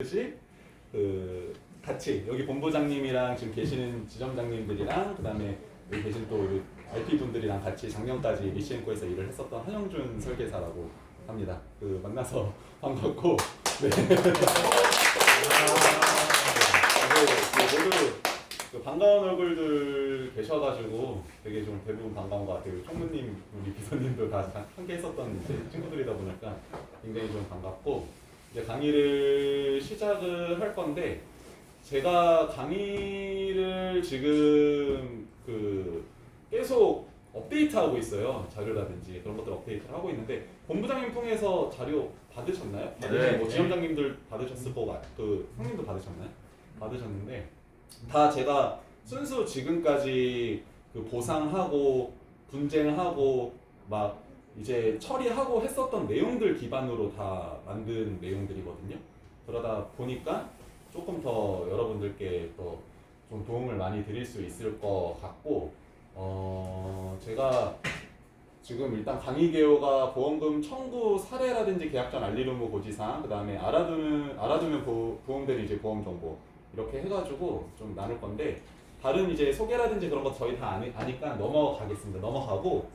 듯이 그 같이 여기 본부장님이랑 지금 계시는 지점장님들이랑 그다음에 여기 계신 또 IP 분들이랑 같이 작년까지 리시엔코에서 일을 했었던 한영준 설계사라고 합니다. 그 만나서 반갑고 네. 모두 그 반가운 얼굴들 계셔가지고 되게 좀 대부분 반가운 것 같아요. 총무님, 우리 비서님도 다 함께 했었던 이제 친구들이다 보니까 굉장히 좀 반갑고 이제 강의를 시작을 할 건데 제가 강의를 지금 그 계속 업데이트하고 있어요. 자료라든지 그런 것들 업데이트를 하고 있는데 본부장님 통해서 자료 받으셨나요? 네. 뭐 지점장님들 받으셨을 거고 그 형님도 받으셨나요? 받으셨는데 다 제가 순수 지금까지 그 보상하고 분쟁하고 막 이제 처리하고 했었던 내용들 기반으로 다 만든 내용들이거든요. 그러다 보니까 조금 더 여러분들께 또 좀 도움을 많이 드릴 수 있을 것 같고 제가 지금 일단 강의 개요가 보험금 청구 사례라든지 계약전 알림 의무 고지사항 그 다음에 알아두면 보험대리 이제 보험 정보 이렇게 해가지고 좀 나눌 건데 다른 이제 소개라든지 그런 거 저희 다 아니까 넘어가겠습니다. 넘어가고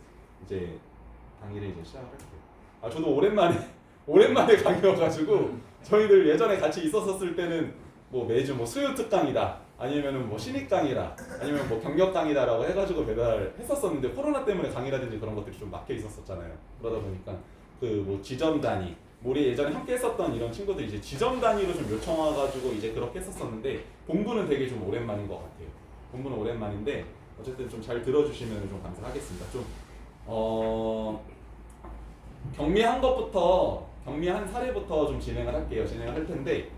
이제 강의를 이제 시작할게요. 저도 오랜만에 강의여가지고 저희들 예전에 같이 있었을 때는 뭐 매주 뭐 수요 특강이다 아니면은 뭐 신입 강의다 아니면 뭐 경력 강의다라고 해가지고 매달 했었었는데 코로나 때문에 강의라든지 그런 것들이 좀 막혀 있었잖아요. 그러다 보니까 그 뭐 지점 단위 우리 예전에 함께 했었던 이런 친구들 이제 지점 단위로 좀 요청 와가지고 이제 그렇게 했었었는데 본부는 되게 좀 오랜만인 것 같아요. 본부는 오랜만인데 어쨌든 좀 잘 들어주시면 좀 감사하겠습니다. 좀 경미한 사례부터 좀 진행을 할 텐데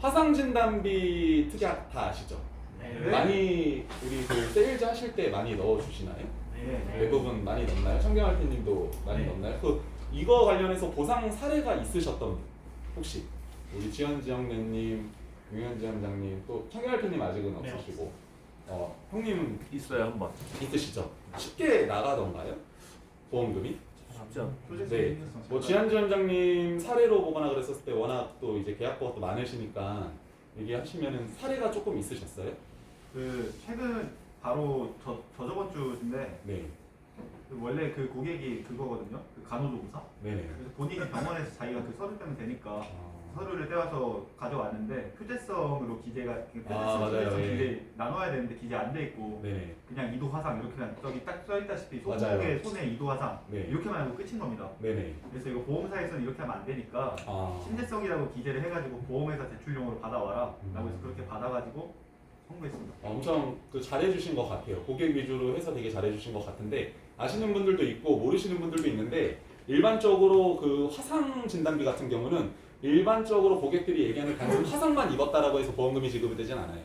화상진단비 특약 다 아시죠? 네. 많이 우리 그 세일즈 하실 때 많이 넣어주시나요? 네. 대부분 많이 넣나요? 청경할피님도 많이 네. 넣나요? 이거 관련해서 보상 사례가 있으셨던 분 혹시 우리 지현지영님, 유현지원장님 또 청경할피님 아직은 네. 없으시고 형님 있어요 한 번. 있으시죠? 쉽게 나가던가요? 보험금이? 쉽지 않. 네. 뭐 지한지원장님 사례로 보거나 그랬었을 때 워낙 또 이제 계약부가 많으시니까 얘기하시면은 사례가 조금 있으셨어요? 그 최근 바로 저번 주인데 네. 원래 그 고객이 그거거든요. 그 간호조무사. 네네. 그래서 본인이 병원에서 자기가 그 서류 때문에 되니까 아, 서류를 떼와서 가져왔는데 표제성으로 맞아요. 예. 기재 나눠야 되는데 기재 안 돼 있고 네네. 그냥 이도 화상 이렇게 그냥 저기 딱 써 있다시피 맞아요. 손에 이도 화상 네. 이렇게만 하고 끝인 겁니다. 네네. 그래서 이거 보험사에서는 이렇게 하면 안 되니까 아. 신뢰성이라고 기재를 해가지고 보험회사 대출용으로 받아와라 라고 해서 그렇게 받아가지고 청구했습니다. 엄청 그 잘해주신 것 같아요. 고객 위주로 해서 되게 잘해주신 것 같은데 아시는 분들도 있고 모르시는 분들도 있는데 일반적으로 그 화상 진단비 같은 경우는 일반적으로 고객들이 얘기하는 단순 화상만 입었다라고 해서 보험금이 지급이 되진 않아요.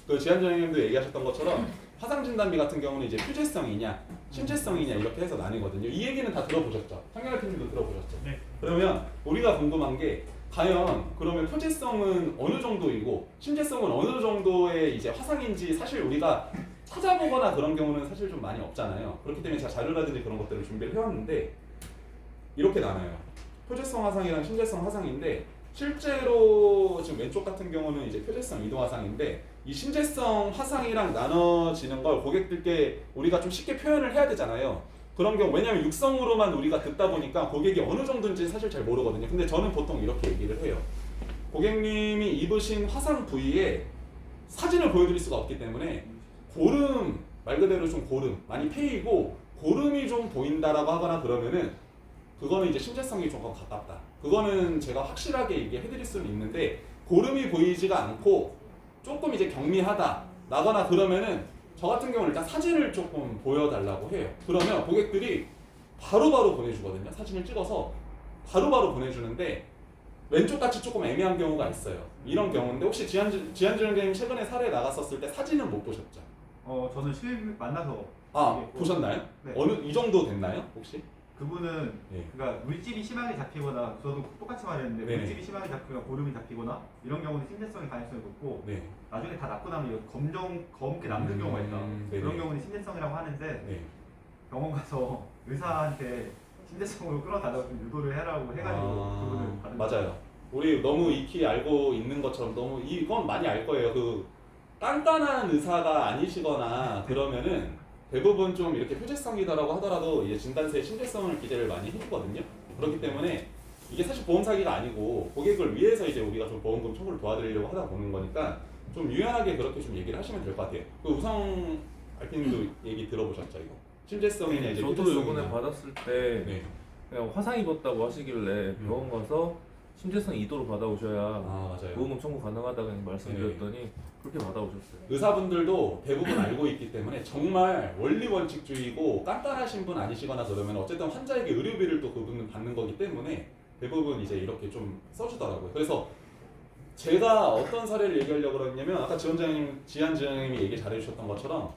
그 지한정님도 얘기하셨던 것처럼 화상 진단비 같은 경우는 이제 표제성이냐 신체성이냐 이렇게 해서 나뉘거든요. 이 얘기는 다 들어보셨죠? 청결팀님도 들어보셨죠? 네. 그러면 우리가 궁금한 게 과연 그러면 표제성은 어느 정도이고 신체성은 어느 정도의 이제 화상인지 사실 우리가 찾아보거나 그런 경우는 사실 좀 많이 없잖아요. 그렇기 때문에 제가 자료라든지 그런 것들을 준비를 해왔는데 이렇게 나눠요. 표제성 화상이랑 신체성 화상인데 실제로 지금 왼쪽 같은 경우는 이제 표제성 이도 화상인데 이 신체성 화상이랑 나눠지는 걸 고객들께 우리가 좀 쉽게 표현을 해야 되잖아요. 그런 경우 왜냐면 육성으로만 우리가 듣다 보니까 고객이 어느 정도인지 사실 잘 모르거든요. 근데 저는 보통 이렇게 얘기를 해요. 고객님이 입으신 화상 부위에 사진을 보여드릴 수가 없기 때문에 고름, 말 그대로 좀 고름, 많이 패이고 고름이 좀 보인다라고 하거나 그러면은 그거는 이제 신체성이 조금 가깝다. 그거는 제가 확실하게 얘기해드릴 수는 있는데 고름이 보이지가 않고 조금 이제 경미하다 나거나 그러면은 저 같은 경우는 일단 사진을 조금 보여달라고 해요. 그러면 고객들이 바로바로 보내주거든요. 사진을 찍어서 바로바로 보내주는데 왼쪽 같이 조금 애매한 경우가 있어요. 이런 경우인데 혹시 지한주연님 최근에 사례 나갔었을 때 사진은 못 보셨죠? 저는 실 만나서 보셨나요? 네. 어느 이 정도 됐나요? 혹시? 그분은 네. 그러니까 물집이 심하게 잡히거나 저도 똑같이 말했는데 네네. 물집이 심하게 잡히거나 고름이 잡히거나 이런 경우는 신체성의 가능성이 높고 네. 나중에 다 낫고 나면 이거 검게 남는 경우가 있다. 네네. 그런 경우는 신체성이라고 하는데 네. 병원 가서 의사한테 신체성으로 끌어달라고 좀 유도를 해라고 해가지고 그분을 받은 맞아요. 우리 너무 익히 알고 있는 것처럼 너무 이건 많이 알 거예요. 그 깐깐한 의사가 아니시거나 그러면은 대부분 좀 이렇게 표재성이다라고 하더라도 이제 진단서에 신뢰성을 기재를 많이 해주거든요. 그렇기 때문에 이게 사실 보험 사기가 아니고 고객을 위해서 이제 우리가 좀 보험금 청구를 도와드리려고 하다 보는 거니까 좀 유연하게 그렇게 좀 얘기를 하시면 될 것 같아요. 그 우성 알피님도 얘기 들어보셨죠 이거? 신뢰성이냐 이제 저도 표재성이냐. 요번에 받았을 때 네. 그냥 화상 입었다고 하시길래 병원 가서 심재성 2도로 받아오셔야 아 맞아요. 보험금 청구 가능하다고 말씀드렸더니 그렇게 받아오셨어요. 의사분들도 대부분 알고 있기 때문에 정말 원리 원칙주의고 깐깐하신 분 아니시거나 그러면 어쨌든 환자에게 의료비를 또 그분은 받는 거기 때문에 대부분 이제 이렇게 좀 써주더라고요. 그래서 제가 어떤 사례를 얘기하려고 그랬냐면 아까 지한 지원장님이 얘기 잘해주셨던 것처럼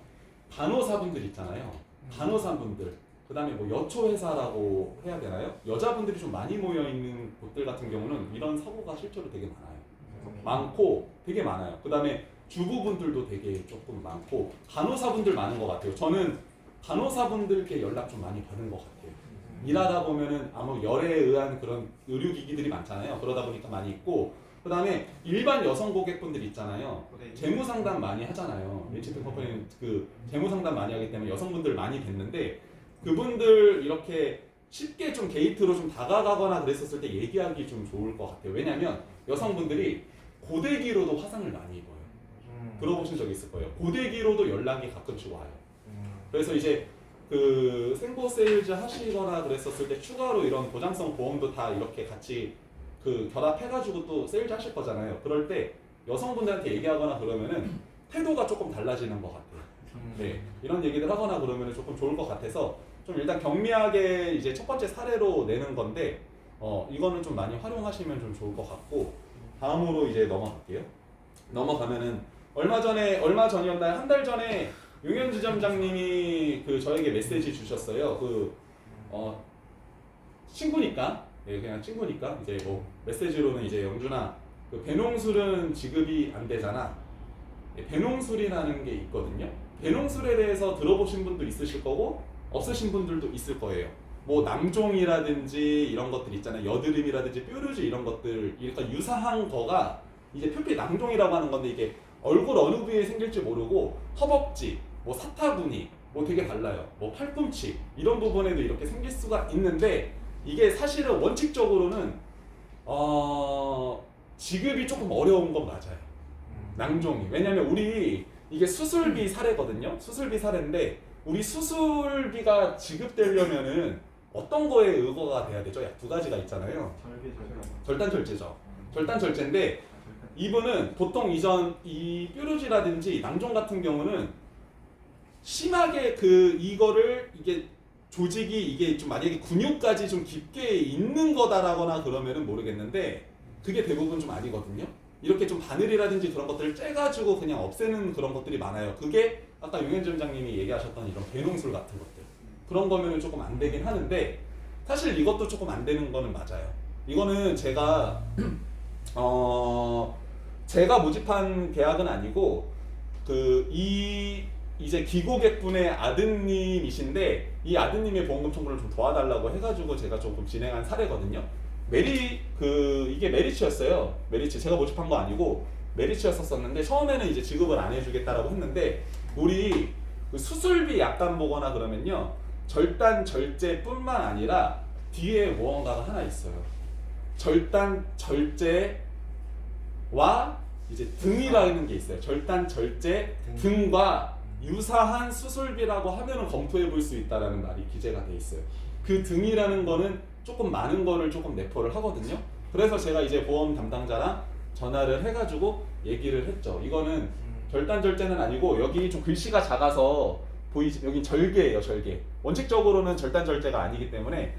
간호사분들 있잖아요. 간호사분들 그 다음에 뭐 여초회사라고 해야 되나요? 여자분들이 좀 많이 모여있는 곳들 같은 경우는 이런 사고가 실제로 되게 많고 되게 많아요. 그 다음에 주부분들도 되게 조금 많고 간호사분들 많은 것 같아요. 저는 간호사분들께 연락 좀 많이 받은 것 같아요. 일하다 보면은 아무 열에 의한 그런 의료기기들이 많잖아요. 그러다 보니까 많이 있고 그 다음에 일반 여성 고객분들 있잖아요. 재무상담 많이 하잖아요. HT 컴퍼니는 그 재무상담 많이 하기 때문에 여성분들 많이 뵀는데 그분들 이렇게 쉽게 좀 게이트로 좀 다가가거나 그랬었을 때 얘기하기 좀 좋을 것 같아요. 왜냐면 여성분들이 고데기로도 화상을 많이 입어요. 들어보신 적 있을 거예요. 고데기로도 연락이 가끔씩 와요. 그래서 이제 그 생보 세일즈 하시거나 그랬었을 때 추가로 이런 보장성 보험도 다 이렇게 같이 그 결합해가지고 또 세일즈 하실 거잖아요. 그럴 때 여성분들한테 얘기하거나 그러면은 태도가 조금 달라지는 것 같아요. 네, 이런 얘기들 하거나 그러면은 조금 좋을 것 같아서 좀 일단 경미하게 이제 첫 번째 사례로 내는 건데 이거는 좀 많이 활용하시면 좀 좋을 것 같고 다음으로 이제 넘어갈게요. 넘어가면은 얼마 전이었나요? 한 달 전에 용현지 점장님이 그 저에게 메시지 주셨어요. 그 친구니까, 네, 그냥 친구니까 이제 뭐 메시지로는 이제 영준아, 그 배농술은 지급이 안 되잖아. 네, 배농술이라는 게 있거든요. 배농술에 대해서 들어보신 분도 있으실 거고 없으신 분들도 있을 거예요. 뭐 남종이라든지 이런 것들 있잖아요. 여드름이라든지 뾰루지 이런 것들, 그러니까 유사한 거가 이제 표피 낭종이라고 하는 건데 이게 얼굴 어느 부위에 생길지 모르고 허벅지, 뭐 사타구니, 뭐 되게 달라요. 뭐 팔꿈치 이런 부분에도 이렇게 생길 수가 있는데 이게 사실은 원칙적으로는 지급이 조금 어려운 건 맞아요. 낭종이. 왜냐면 우리 이게 수술비 사례거든요. 수술비 사례인데 우리 수술비가 지급되려면은 어떤 거에 의거가 돼야 되죠? 약 두 가지가 있잖아요. 절단절제죠. 절단절제인데 이분은 보통 이 뾰루지라든지 낭종 같은 경우는 심하게 이거를 이게 조직이 이게 좀 만약에 근육까지 좀 깊게 있는 거다라거나 그러면은 모르겠는데 그게 대부분 좀 아니거든요. 이렇게 좀 바늘이라든지 그런 것들을 째가지고 그냥 없애는 그런 것들이 많아요. 그게 아까 용현지 원장님이 얘기하셨던 이런 배농술 같은 것들 그런 거면은 조금 안 되긴 하는데 사실 이것도 조금 안 되는 거는 맞아요. 이거는 제가 제가 모집한 계약은 아니고 이제 기고객분의 아드님이신데 이 아드님의 보험금 청구를 좀 도와달라고 해가지고 제가 조금 진행한 사례거든요. 이게 메리츠였어요. 메리츠 제가 모집한 거 아니고 메리츠였었는데 처음에는 이제 지급을 안 해주겠다라고 했는데 우리 그 수술비 약관 보거나 그러면요 절단 절제뿐만 아니라 뒤에 무언가가 하나 있어요. 절단 절제와 이제 등이라는 게 있어요. 절단 절제 등과 유사한 수술비라고 하면은 검토해 볼 수 있다라는 말이 기재가 돼 있어요. 그 등이라는 거는 조금 많은 거를 조금 내포를 하거든요. 그래서 제가 이제 보험 담당자랑 전화를 해가지고 얘기를 했죠. 이거는 절단 절제는 아니고 여기 좀 글씨가 작아서 보이지? 여기 절개예요, 절개. 원칙적으로는 절단 절제가 아니기 때문에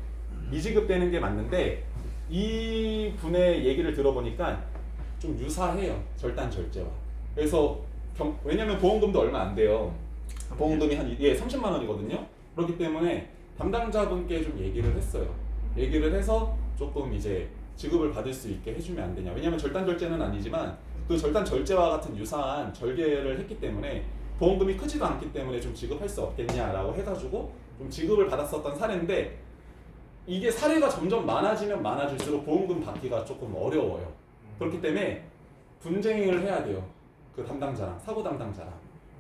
미지급되는 게 맞는데 이 분의 얘기를 들어보니까 좀 유사해요, 절단 절제와. 그래서 왜냐면 보험금도 얼마 안 돼요. 보험금이 한 30만 원이거든요. 그렇기 때문에 담당자분께 좀 얘기를 했어요. 얘기를 해서 조금 이제 지급을 받을 수 있게 해주면 안 되냐. 왜냐면 절단 절제는 아니지만 그 절단 절제와 같은 유사한 절개를 했기 때문에 보험금이 크지도 않기 때문에 좀 지급할 수 없겠냐라고 해가지고 좀 지급을 받았었던 사례인데 이게 사례가 점점 많아지면 많아질수록 보험금 받기가 조금 어려워요. 그렇기 때문에 분쟁을 해야 돼요. 그 담당자랑 사고 담당자랑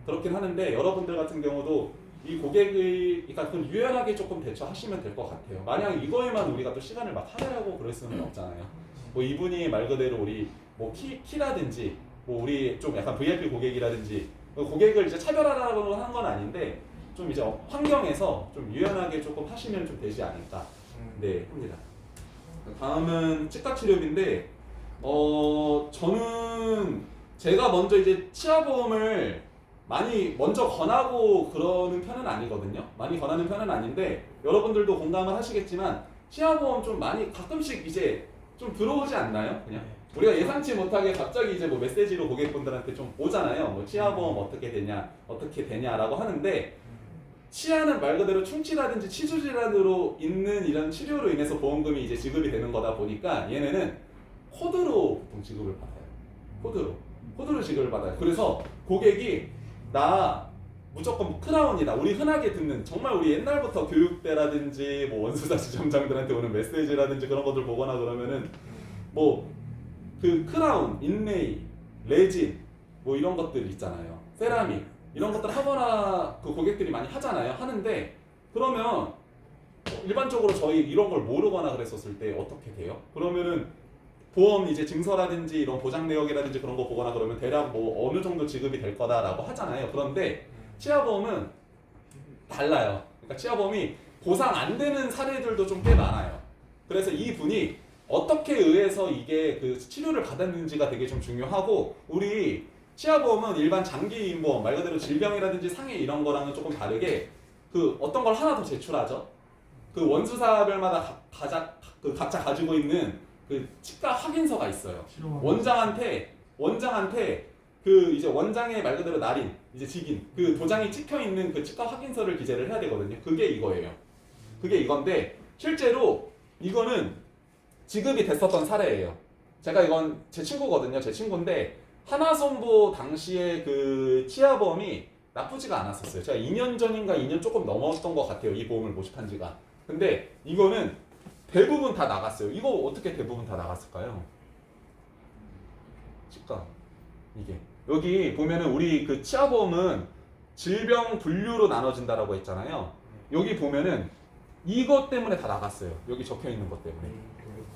그렇긴 하는데 여러분들 같은 경우도 이 고객의 그러니까 좀 유연하게 조금 대처하시면 될 것 같아요. 만약 이거에만 우리가 또 시간을 막 할애하고 그럴 수는 없잖아요. 뭐 이분이 말 그대로 우리 뭐 키라든지 뭐 우리 좀 약간 VIP 고객이라든지 고객을 이제 차별하라고 하는 건 아닌데 좀 이제 환경에서 좀 유연하게 조금 하시면 좀 되지 않을까. 네, 합니다. 다음은 치과 치료비인데 저는 제가 먼저 이제 치아보험을 많이 먼저 권하고 그러는 편은 아니거든요. 많이 권하는 편은 아닌데 여러분들도 공감을 하시겠지만 치아보험 좀 많이 가끔씩 이제 좀 들어오지 않나요? 그냥 우리가 예상치 못하게 갑자기 이제 뭐 메시지로 고객분들한테 좀 오잖아요. 뭐 치아보험 어떻게 되냐라고 하는데 치아는 말 그대로 충치라든지 치주 질환으로 있는 이런 치료로 인해서 보험금이 이제 지급이 되는 거다 보니까 얘네는 코드로 보통 지급을 받아요. 코드로 지급을 받아요. 그래서 고객이 나 무조건 크라운이다. 우리 흔하게 듣는 정말 우리 옛날부터 교육대라든지 뭐 원수사 지점장들한테 오는 메시지라든지 그런 것들 보거나 그러면은 뭐 그 크라운, 인레이, 레진 뭐 이런 것들 있잖아요. 세라믹 이런 것들 하거나 그 고객들이 많이 하잖아요. 하는데 그러면 일반적으로 저희 이런 걸 모르거나 그랬었을 때 어떻게 돼요? 그러면은 보험 이제 증서라든지 이런 보장 내역이라든지 그런 거 보거나 그러면 대략 뭐 어느 정도 지급이 될 거다라고 하잖아요. 그런데 치아보험은 달라요. 그러니까 치아보험이 보상 안 되는 사례들도 좀 꽤 많아요. 그래서 이 분이 어떻게 의해서 이게 그 치료를 받았는지가 되게 좀 중요하고 우리 치아보험은 일반 장기인보험 말 그대로 질병이라든지 상해 이런 거랑은 조금 다르게 그 어떤 걸 하나 더 제출하죠. 그 원수사별마다 각자 가지고 있는 그 치과 확인서가 있어요. 원장한테 그 이제 원장의 말 그대로 날인 이제 직인 그 도장이 찍혀 있는 그 치과 확인서를 기재를 해야 되거든요. 그게 이거예요. 그게 이건데 실제로 이거는 지급이 됐었던 사례예요. 제가 이건 제 친구거든요. 제 친구인데 하나손보 당시에 그 치아보험이 나쁘지가 않았었어요. 제가 2년 전인가 2년 조금 넘었던 것 같아요. 이 보험을 모집한 지가. 근데 이거는 대부분 다 나갔어요. 이거 어떻게 대부분 다 나갔을까요? 치과 이게 여기 보면은 우리 그 치아보험은 질병 분류로 나눠진다라고 했잖아요. 여기 보면은 이것 때문에 다 나갔어요. 여기 적혀 있는 것 때문에.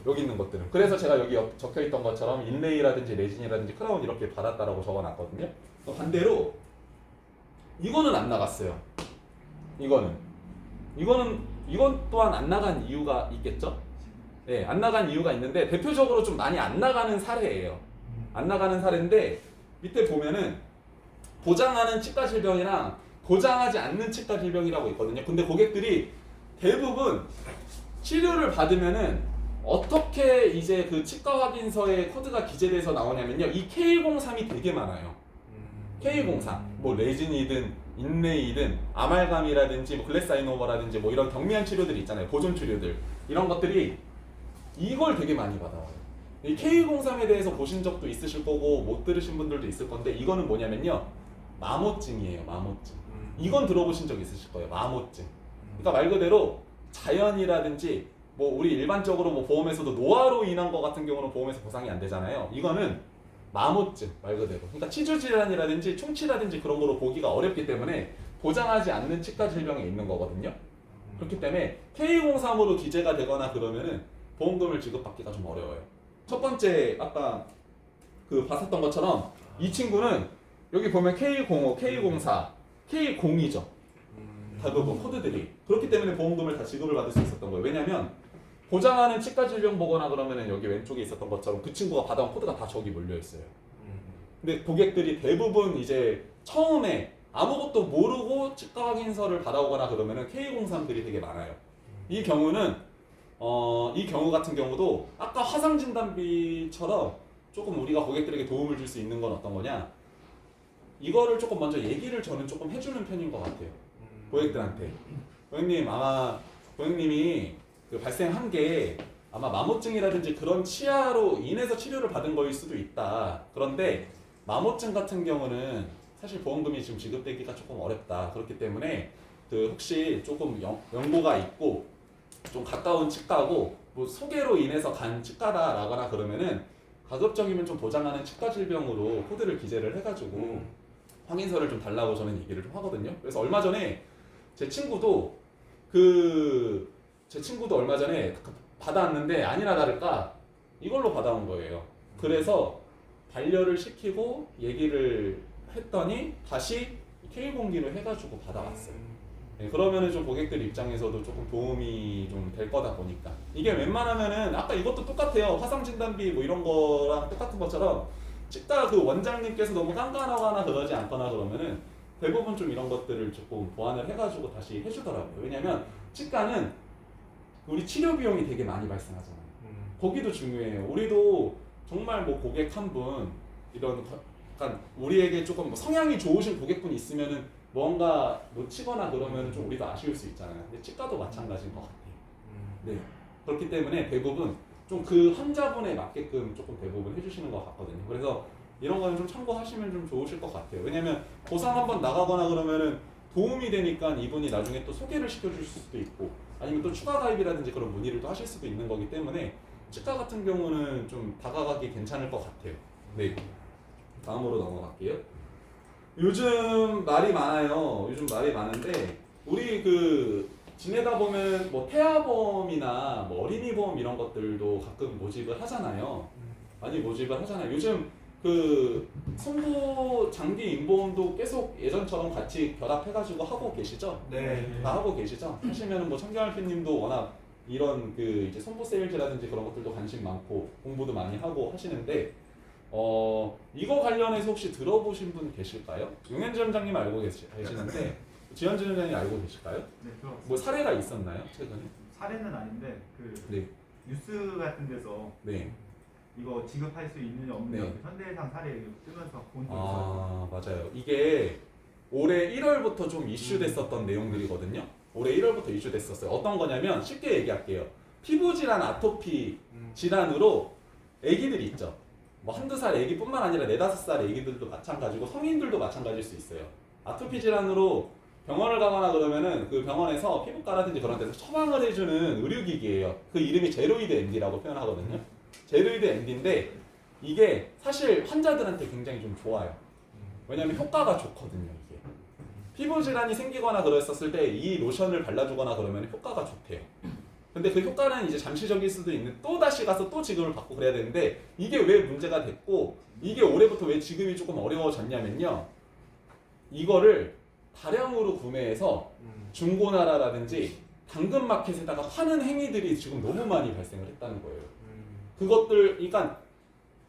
여기 있는 것들은. 그래서 제가 여기 적혀 있던 것처럼 인레이라든지 레진이라든지 크라운 이렇게 받았다라고 적어놨거든요. 반대로 이거는 안 나갔어요. 이건 또한 안 나간 이유가 있겠죠? 네, 안 나간 이유가 있는데 대표적으로 좀 많이 안 나가는 사례예요. 안 나가는 사례인데 밑에 보면은 보장하는 치과 질병이랑 보장하지 않는 치과 질병이라고 있거든요. 근데 고객들이 대부분 치료를 받으면은 어떻게 이제 그 치과 확인서에 코드가 기재돼서 나오냐면요. 이 K03이 되게 많아요. K03, 뭐 레진이든 인레이든 아말감이라든지 뭐 글래사이노버라든지 뭐 이런 경미한 치료들 있잖아요. 보존 치료들 이런 것들이 이걸 되게 많이 받아요. 이 K03에 대해서 보신 적도 있으실 거고 못 들으신 분들도 있을 건데 이거는 뭐냐면요. 마모증이에요. 마모증. 이건 들어보신 적 있으실 거예요. 마모증. 그러니까 말 그대로 자연이라든지 뭐 우리 일반적으로 뭐 보험에서도 노화로 인한 거 같은 경우는 보험에서 보상이 안 되잖아요. 이거는 마모증 말 그대로. 그러니까 치주 질환이라든지 충치라든지 그런 거로 보기가 어렵기 때문에 보장하지 않는 치과 질병에 있는 거거든요. 그렇기 때문에 K03으로 기재가 되거나 그러면은 보험금을 지급받기가 좀 어려워요. 첫 번째 아까 그 봤었던 것처럼 이 친구는 여기 보면 K05, K04, K02죠. 대부분 코드들이. 그렇기 때문에 보험금을 다 지급을 받을 수 있었던 거예요. 왜냐면 보장하는 치과 질병 보거나 그러면은 여기 왼쪽에 있었던 것처럼 그 친구가 받아온 코드가 다 저기 몰려 있어요. 근데 고객들이 대부분 이제 처음에 아무것도 모르고 치과 확인서를 받아오거나 그러면은 K03들이 되게 많아요. 이 경우는 이 경우 같은 경우도 아까 화상 진단비처럼 조금 우리가 고객들에게 도움을 줄 수 있는 건 어떤 거냐? 이거를 조금 먼저 얘기를 저는 조금 해주는 편인 것 같아요. 고객들한테. 고객님 아마 고객님이 그 발생한 게 아마 마모증이라든지 그런 치아로 인해서 치료를 받은 거일 수도 있다. 그런데 마모증 같은 경우는 사실 보험금이 지금 지급되기가 조금 어렵다. 그렇기 때문에 그 혹시 조금 연고가 있고 좀 가까운 치과고 뭐 소개로 인해서 간 치과다라거나 그러면은 가급적이면 좀 보장하는 치과 질병으로 코드를 기재를 해가지고 확인서를 좀 달라고 저는 얘기를 좀 하거든요. 그래서 얼마 전에 제 친구도 얼마 전에 받아왔는데 아니나 다를까 이걸로 받아온 거예요. 그래서 반려를 시키고 얘기를 했더니 다시 K봉기로 해가지고 받아왔어요. 네, 그러면은 좀 고객들 입장에서도 조금 도움이 좀 될 거다 보니까 이게 웬만하면은 아까 이것도 똑같아요. 화상 진단비 뭐 이런 거랑 똑같은 것처럼 치과 그 원장님께서 너무 깐깐하거나 그러지 않거나 그러면은 대부분 좀 이런 것들을 조금 보완을 해가지고 다시 해주더라고요. 왜냐면 치과는 우리 치료 비용이 되게 많이 발생하잖아요. 거기도 중요해요. 우리도 정말 뭐 고객 한 분 이런 약간 우리에게 조금 뭐 성향이 좋으신 고객분이 있으면은 뭔가 놓치거나 그러면 좀 우리도 아쉬울 수 있잖아요. 근데 치과도 마찬가지인 것 같아요. 네. 그렇기 때문에 대부분 좀 그 환자분에 맞게끔 조금 대부분 해주시는 것 같거든요. 그래서 이런 거는 좀 참고하시면 좀 좋으실 것 같아요. 왜냐면 보상 한번 나가거나 그러면은 도움이 되니까 이분이 나중에 또 소개를 시켜줄 수도 있고 아니면 또 추가 가입이라든지 그런 문의를 또 하실 수도 있는 거기 때문에 치과 같은 경우는 좀 다가가기 괜찮을 것 같아요. 네. 다음으로 넘어갈게요. 요즘 말이 많아요. 요즘 말이 많은데 우리 지내다 보면 뭐 태아보험이나 뭐 어린이보험 이런 것들도 가끔 모집을 하잖아요. 많이 모집을 하잖아요. 요즘 손보 장기 인보험도 계속 예전처럼 같이 결합해가지고 하고 계시죠? 네. 다 하고 계시죠? 하시면은 뭐 청경알피님도 워낙 이런 이제 손보 세일즈라든지 그런 것들도 관심 많고 공부도 많이 하고 하시는데 이거 관련해서 혹시 들어보신 분 계실까요? 용현지 원장님 알고 계시는데 지현진 원장님 알고 계실까요? 네, 들어봤어요. 뭐 사례가 있었나요 최근에? 사례는 아닌데 네. 뉴스 같은 데서 네. 이거 지급할 수 있느냐 없느냐 네. 현대해상 사례 뜨면서 본 적 있어요. 맞아요. 이게 올해 1월부터 좀 이슈됐었던 내용들이거든요. 올해 1월부터 이슈됐었어요. 어떤 거냐면 쉽게 얘기할게요. 피부 질환, 아토피 질환으로 애기들이 있죠. 뭐 한두 살 애기뿐만 아니라 4-5살 애기들도 마찬가지고 성인들도 마찬가지일 수 있어요. 아토피 질환으로 병원을 가거나 그러면은 그 병원에서 피부과라든지 그런 데서 처방을 해주는 의료기기예요. 그 이름이 제로이드 MD라고 표현하거든요. 제로이드 MD인데 이게 사실 환자들한테 굉장히 좀 좋아요. 왜냐면 효과가 좋거든요. 이게 피부 질환이 생기거나 그랬었을 때 이 로션을 발라주거나 그러면 효과가 좋대요. 근데 그 효과는 이제 잠시적일 수도 있는 또 다시 가서 또 지급을 받고 그래야 되는데 이게 왜 문제가 됐고 이게 올해부터 왜 지급이 조금 어려워졌냐면요. 이거를 다량으로 구매해서 중고나라라든지 당근마켓에다가 파는 행위들이 지금 너무 많이 발생을 했다는 거예요. 그것들, 그러니까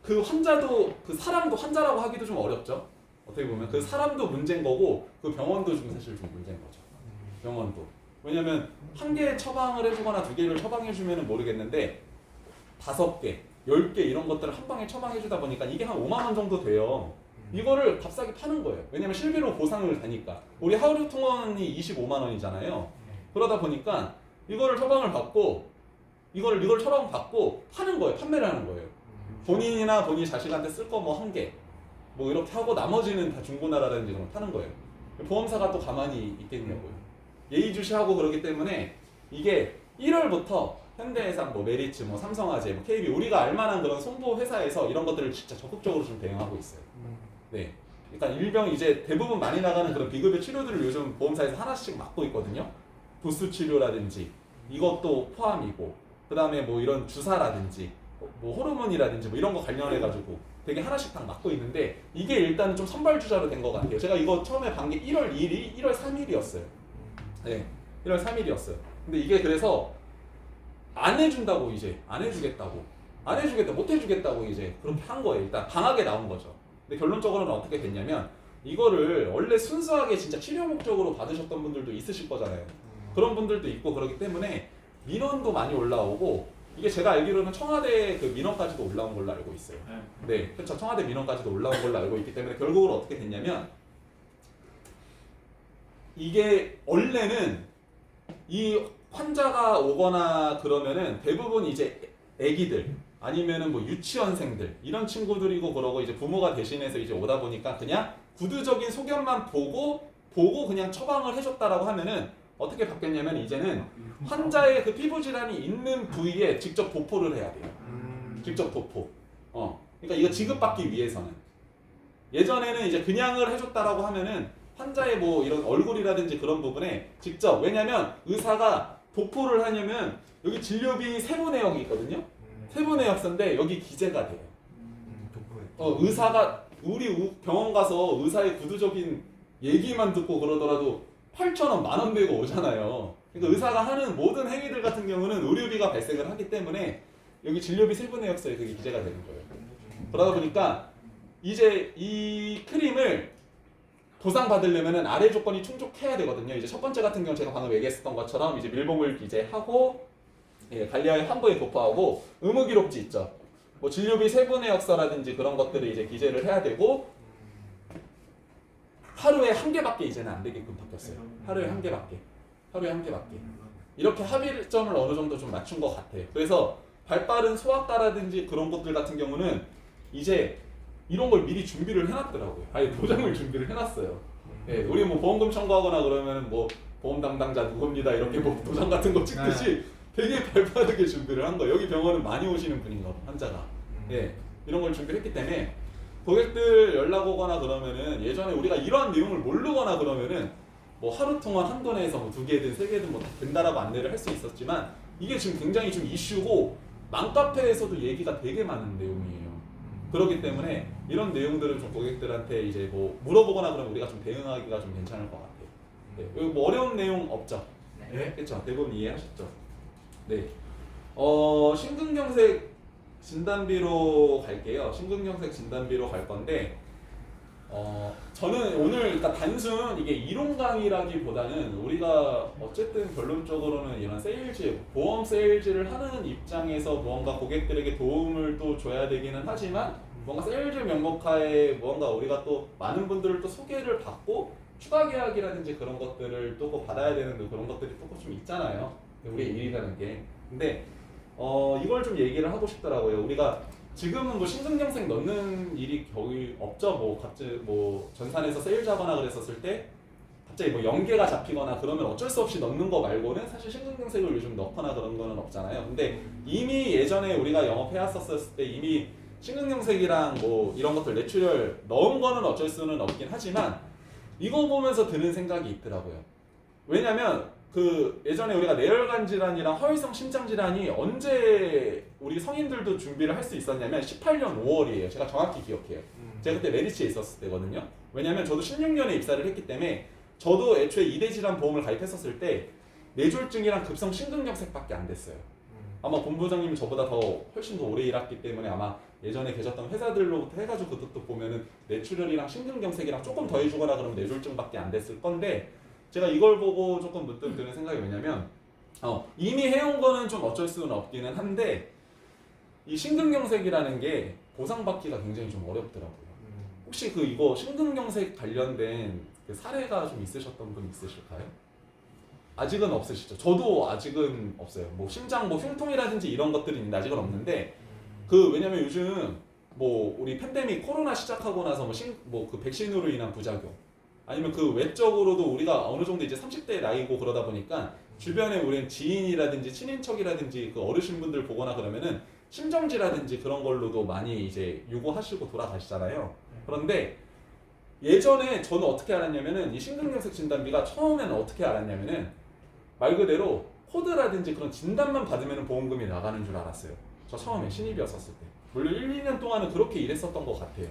그 환자도 그 사람도 환자라고 하기도 좀 어렵죠. 어떻게 보면 그 사람도 문제인 거고 그 병원도 좀 사실 좀 문제인 거죠. 병원도. 왜냐면 한 개 처방을 해주거나 2개를 처방해주면 모르겠는데 5개, 10개 이런 것들을 한 방에 처방해주다 보니까 이게 한 5만 원 정도 돼요. 이거를 값싸게 파는 거예요. 왜냐면 실비로 보상을 다니까. 우리 하루 통원이 25만 원이잖아요. 그러다 보니까 이거를 처방을 받고 이걸 처방 받고 파는 거예요. 판매를 하는 거예요. 본인이나 본인 자식한테 쓸 거 뭐 1개 뭐 이렇게 하고 나머지는 다 중고나라든지 그런 거 파는 거예요. 보험사가 또 가만히 있겠냐고요. 예의주시하고 그러기 때문에 이게 1월부터 현대해상, 뭐 메리츠, 뭐 삼성화재, 뭐 KB 우리가 알만한 그런 손보 회사에서 이런 것들을 진짜 적극적으로 좀 대응하고 있어요. 네. 그러니까 일병 이제 대부분 많이 나가는 그런 비급여 치료들을 요즘 보험사에서 하나씩 맡고 있거든요. 도수 치료라든지 이것도 포함이고 그 다음에 뭐 이런 주사라든지 뭐 호르몬이라든지 뭐 이런 거 관련해가지고 되게 하나씩 다 맡고 있는데 이게 일단은 좀 선발주자로 된 것 같아요. 제가 이거 처음에 반 게 1월 2일이 1월 3일이었어요. 네, 1월 3일이었어요. 근데 이게 그래서 안 해준다고 이제 안 해주겠다고 못 해주겠다고 이제 그렇게 한 거예요. 일단 강하게 나온 거죠. 근데 결론적으로는 어떻게 됐냐면 이거를 원래 순수하게 진짜 치료 목적으로 받으셨던 분들도 있으실 거잖아요. 그런 분들도 있고 그렇기 때문에 민원도 많이 올라오고 이게 제가 알기로는 청와대 그 민원까지도 올라온 걸로 알고 있어요. 네, 그렇죠. 청와대 민원까지도 올라온 걸로 알고 있기 때문에 결국으로 어떻게 됐냐면 이게 원래는 이 환자가 오거나 그러면은 대부분 이제 애기들 아니면은 뭐 유치원생들 이런 친구들이고 그러고 이제 부모가 대신해서 이제 오다 보니까 그냥 구두적인 소견만 보고 그냥 처방을 해줬다라고 하면은 어떻게 바뀌었냐면 이제는 환자의 그 피부 질환이 있는 부위에 직접 도포를 해야 돼요. 직접 도포. 그러니까 이거 지급받기 위해서는. 예전에는 이제 그냥을 해줬다라고 하면은 환자의 뭐 이런 얼굴이라든지 그런 부분에 직접, 왜냐면 의사가 도포를 하려면 여기 진료비 세부 내역이 있거든요. 세부 내역서인데 여기 기재가 돼요. 의사가 우리 병원 가서 의사의 구두적인 얘기만 듣고 그러더라도 8,000원, 10,000원 내고 오잖아요. 그러니까 의사가 하는 모든 행위들 같은 경우는 의료비가 발생을 하기 때문에 여기 진료비 세부 내역서에 그게 기재가 되는 거예요. 그러다 보니까 이제 이 크림을 보상받으려면 아래 조건이 충족해야 되거든요. 이제 첫 번째 같은 경우 제가 방금 얘기했었던 것처럼 이제 밀봉을 기재하고, 관리하여 환부에 도포하고, 의무 기록지 있죠. 뭐 진료비 세부 내역서라든지 그런 것들을 이제 기재를 해야 되고, 하루에 1개밖에 이제는 안 되게끔 바뀌었어요. 하루에 1개밖에. 하루에 1개밖에. 이렇게 합의점을 어느 정도 좀 맞춘 것 같아요. 그래서 발빠른 소아과라든지 그런 것들 같은 경우는 이제 이런 걸 미리 준비를 해놨더라고요. 아예 도장을 준비를 해놨어요. 우리 뭐 보험금 청구하거나 그러면 뭐 보험 담당자 누굽니다 이렇게 뭐 도장 같은 거 찍듯이 되게 발빠르게 준비를 한 거예요. 여기 병원은 많이 오시는 분인가 봐, 환자가. 이런 걸 준비를 했기 때문에 고객들 연락 오거나 그러면은 예전에 우리가 이러한 내용을 모르거나 그러면은 뭐 하루 동안 한 돈에서 뭐 2개든 3개든 뭐 된다라고 안내를 할 수 있었지만 이게 지금 굉장히 좀 이슈고 맘카페에서도 얘기가 되게 많은 내용이에요. 그렇기 때문에 이런 내용들을 좀 고객들한테 이제 뭐 물어보거나 그러면 우리가 좀 대응하기가 좀 괜찮을 것 같아요. 뭐 어려운 내용 없죠? 네. 그렇죠. 대부분 이해하셨죠? 네. 심근경색 진단비로 갈게요. 심근경색 진단비로 갈 건데, 저는 오늘 일단 단순 이게 이론 강의라기보다는 우리가 어쨌든 결론적으로는 이런 세일즈, 보험 세일즈를 하는 입장에서 무언가 고객들에게 도움을 또 줘야 되기는 하지만 뭔가 세일즈 명목하에 무언가 우리가 또 많은 분들을 또 소개를 받고 추가 계약이라든지 그런 것들을 또 꼭 받아야 되는 그런 것들이 또 좀 있잖아요. 우리의 일이라는 게. 근데 이걸 좀 얘기를 하고 싶더라고요. 우리가 지금은 뭐 심근경색 넣는 일이 거의 없죠. 뭐 갑자기 뭐 전산에서 세일즈 하거나 그랬었을 때 갑자기 뭐 연계가 잡히거나 그러면 어쩔 수 없이 넣는 거 말고는 사실 심근경색을 요즘 넣거나 그런 거는 없잖아요. 근데 이미 예전에 우리가 영업해왔었을 때 이미 심근경색이랑 뭐 이런 것들 내추럴 넣은 거는 어쩔 수는 없긴 하지만 이거 보면서 드는 생각이 있더라고요. 왜냐면 그 예전에 우리가 뇌혈관 질환이랑 허위성 심장 질환이 언제 우리 성인들도 준비를 할 수 있었냐면 18년 5월이에요. 제가 정확히 기억해요. 제가 그때 메디치에 있었을 때거든요. 왜냐면 저도 16년에 입사를 했기 때문에 저도 애초에 이대 질환 보험을 가입했었을 때 뇌졸중이랑 급성 심근경색밖에 안 됐어요. 아마 본부장님이 저보다 더 훨씬 더 오래 일했기 때문에 아마 예전에 계셨던 회사들로부터 해가지고 그것도 보면은 뇌출혈이랑 심근경색이랑 조금 더 해주거나 그러면 뇌졸중밖에 안 됐을 건데 제가 이걸 보고 조금 문득 드는 생각이 뭐냐면 이미 해온 거는 좀 어쩔 수는 없기는 한데 이 심근경색이라는 게 보상받기가 굉장히 좀 어렵더라고요. 혹시 그 이거 심근경색 관련된 그 사례가 좀 있으셨던 분 있으실까요? 아직은 없으시죠? 저도 아직은 없어요. 뭐 심장 뭐 흉통이라든지 이런 것들이 있는데 아직은 없는데 그 왜냐면 요즘 뭐 우리 팬데믹 코로나 시작하고 나서 뭐 그 백신으로 인한 부작용 아니면 그 외적으로도 우리가 어느 정도 이제 30대 나이고 그러다 보니까 주변에 우리는 지인이라든지 친인척이라든지 그 어르신분들 보거나 그러면은 심정지라든지 그런 걸로도 많이 이제 요구하시고 돌아가시잖아요. 그런데 예전에 저는 어떻게 알았냐면은 이 심근경색 진단비가 처음에는 어떻게 알았냐면은 말 그대로 코드라든지 그런 진단만 받으면 보험금이 나가는 줄 알았어요. 저 처음에 신입이었었을 때. 물론 1, 2년 동안은 그렇게 일했었던 것 같아요.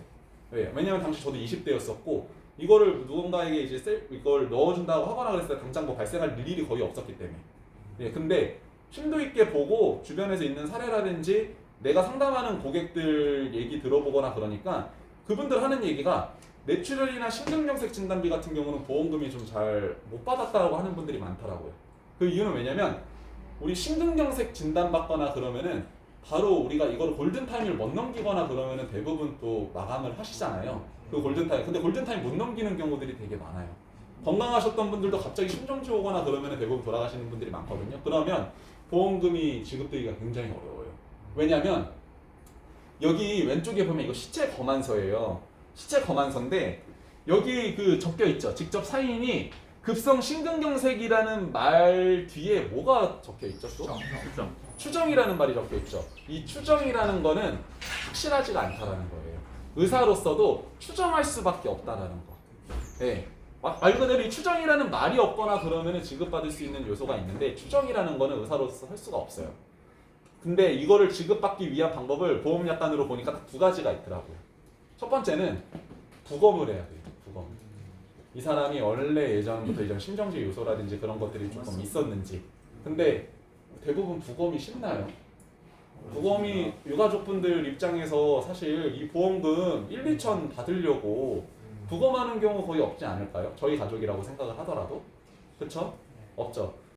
왜냐면 당시 저도 20대였었고 이거를 누군가에게 이제 이걸 넣어준다고 하거나 그랬을 때 당장 뭐 발생할 일이 거의 없었기 때문에. 근데 심도 있게 보고 주변에서 있는 사례라든지 내가 상담하는 고객들 얘기 들어보거나 그러니까 그분들 하는 얘기가 뇌출혈이나 심근경색 진단비 같은 경우는 보험금이 좀 잘 못 받았다고 하는 분들이 많더라고요. 그 이유는 왜냐면 우리 심근경색 진단받거나 그러면은 바로 우리가 이거를 골든타임을 못 넘기거나 그러면은 대부분 또 마감을 하시잖아요. 그 골든타임. 근데 골든타임 못 넘기는 경우들이 되게 많아요. 건강하셨던 분들도 갑자기 심정지 오거나 그러면은 대부분 돌아가시는 분들이 많거든요. 그러면 보험금이 지급되기가 굉장히 어려워요. 왜냐면 여기 왼쪽에 보면 이거 시체 검안서예요. 시체 검안서인데 여기 그 적혀 있죠. 직접 사인이 급성 심근경색이라는 말 뒤에 뭐가 적혀 있죠? 또? 추정. 추정이라는 말이 적혀 있죠. 이 추정이라는 거는 확실하지가 않다라는 거예요. 의사로서도 추정할 수밖에 없다라는 거. 네. 말 그대로 이 추정이라는 말이 없거나 그러면 지급받을 수 있는 요소가 있는데 추정이라는 거는 의사로서 할 수가 없어요. 근데 이거를 지급받기 위한 방법을 보험약관으로 보니까 딱 두 가지가 있더라고요. 첫 번째는 부검을 해야 돼요. 부검. 이 사람이 원래 예전부터 이런 심정지 요소라든지 그런 것들이 조금 있었는지. 근데 대부분 부검이 쉽나요? 부검이 유가족분들 입장에서 사실 이 보험금 1, 2천 받으려고 부검하는 경우 거의 없지 않을까요? 저희 가족이라고 생각을 하더라도. 그쵸? 없죠.